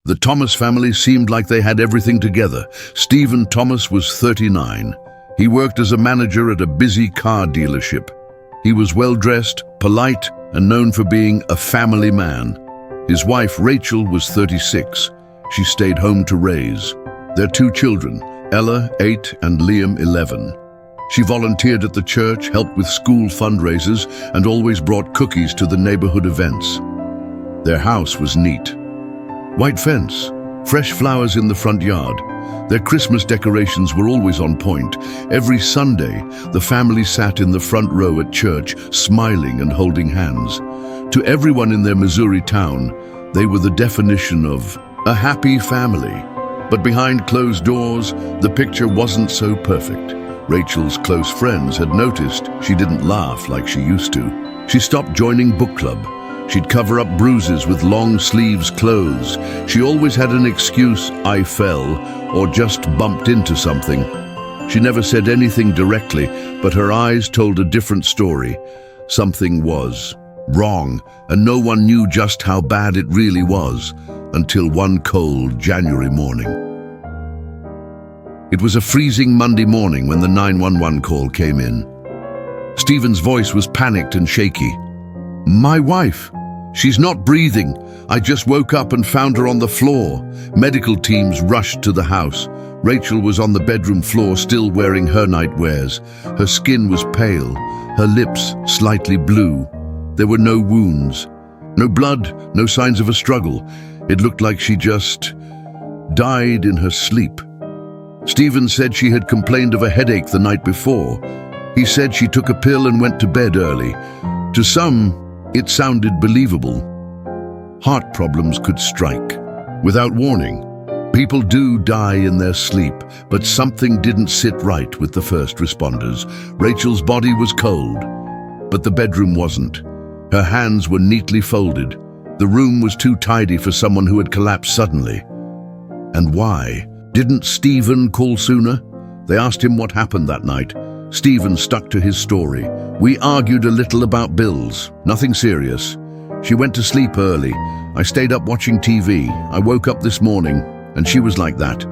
The Thomas family seemed like they had everything together. Stephen Thomas was 39. He worked as a manager at a busy car dealership. He was well-dressed, polite, and known for being a family man. His wife, Rachel, was 36. She stayed home to raise their 2 children, Ella, 8, and Liam, 11. She volunteered at the church, helped with school fundraisers, and always brought cookies to the neighborhood events. Their house was neat. White fence, fresh flowers in the front yard. Their Christmas decorations were always on point. Every Sunday, the family sat in the front row at church, smiling and holding hands. To everyone in their Missouri town, they were the definition of a happy family. But behind closed doors, the picture wasn't so perfect. Rachel's close friends had noticed she didn't laugh like she used to. She stopped joining book club. She'd cover up bruises with long sleeves clothes. She always had an excuse: I fell, or just bumped into something. She never said anything directly, but her eyes told a different story. Something was wrong, and no one knew just how bad it really was, until one cold January morning. It was a freezing Monday morning when the 911 call came in. Stephen's voice was panicked and shaky. "My wife. She's not breathing. I just woke up and found her on the floor." Medical teams rushed to the house. Rachel was on the bedroom floor, still wearing her nightwears. Her skin was pale, her lips slightly blue. There were no wounds, no blood, no signs of a struggle. It looked like she just died in her sleep. Stephen said she had complained of a headache the night before. He said she took a pill and went to bed early. To some, it sounded believable. Heart problems could strike without warning. People do die in their sleep, but something didn't sit right with the first responders. Rachel's body was cold, but the bedroom wasn't. Her hands were neatly folded. The room was too tidy for someone who had collapsed suddenly. And why? Didn't Stephen call sooner? They asked him what happened that night. Stephen stuck to his story. "We argued a little about bills, nothing serious. She went to sleep early. I stayed up watching TV. I woke up this morning, and she was like that."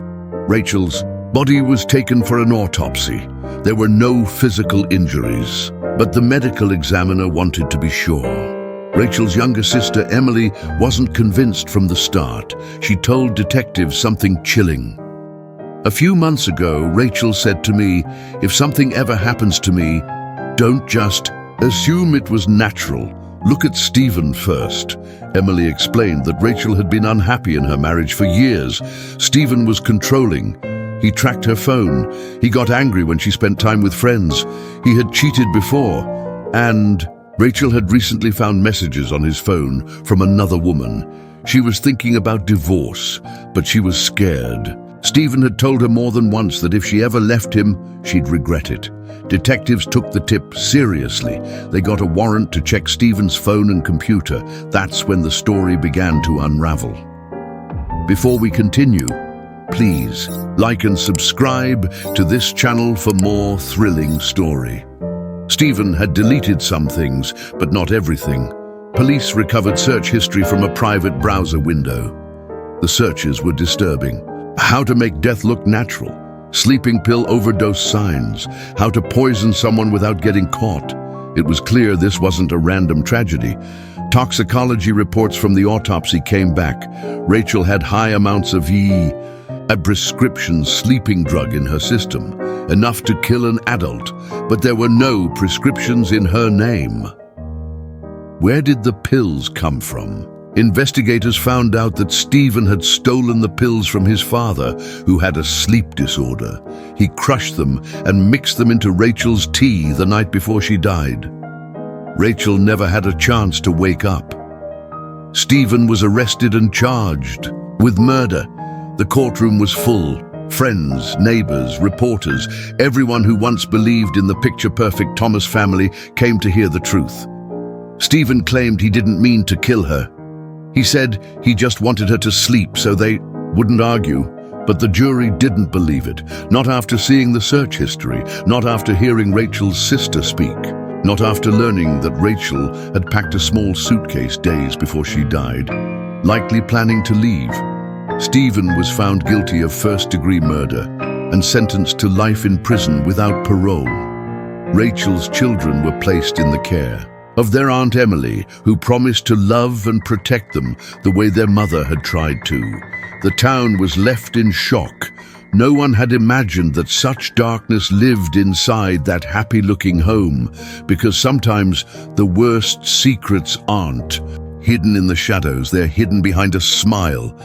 Rachel's body was taken for an autopsy. There were no physical injuries, but the medical examiner wanted to be sure. Rachel's younger sister, Emily, wasn't convinced from the start. She told detectives something chilling. "A few months ago, Rachel said to me, if something ever happens to me, don't just assume it was natural. Look at Stephen first." Emily explained that Rachel had been unhappy in her marriage for years. Stephen was controlling. He tracked her phone. He got angry when she spent time with friends. He had cheated before. And Rachel had recently found messages on his phone from another woman. She was thinking about divorce, but she was scared. Stephen had told her more than once that if she ever left him, she'd regret it. Detectives took the tip seriously. They got a warrant to check Stephen's phone and computer. That's when the story began to unravel. Before we continue, please like and subscribe to this channel for more thrilling story. Stephen had deleted some things, but not everything. Police recovered search history from a private browser window. The searches were disturbing. How to make death look natural, sleeping pill overdose signs, how to poison someone without getting caught. It was clear this wasn't a random tragedy. Toxicology reports from the autopsy came back. Rachel had high amounts of a prescription sleeping drug in her system, enough to kill an adult, but there were no prescriptions in her name. Where did the pills come from? Investigators found out that Stephen had stolen the pills from his father, who had a sleep disorder. He crushed them and mixed them into Rachel's tea the night before she died. Rachel never had a chance to wake up. Stephen was arrested and charged with murder. The courtroom was full. Friends, neighbors, reporters, everyone who once believed in the picture-perfect Thomas family came to hear the truth. Stephen claimed he didn't mean to kill her. He said he just wanted her to sleep so they wouldn't argue. But the jury didn't believe it. Not after seeing the search history, not after hearing Rachel's sister speak, not after learning that Rachel had packed a small suitcase days before she died, likely planning to leave. Stephen was found guilty of first-degree murder and sentenced to life in prison without parole. Rachel's children were placed in the care of their Aunt Emily, who promised to love and protect them the way their mother had tried to. The town was left in shock. No one had imagined that such darkness lived inside that happy-looking home, because sometimes the worst secrets aren't hidden in the shadows, they're hidden behind a smile.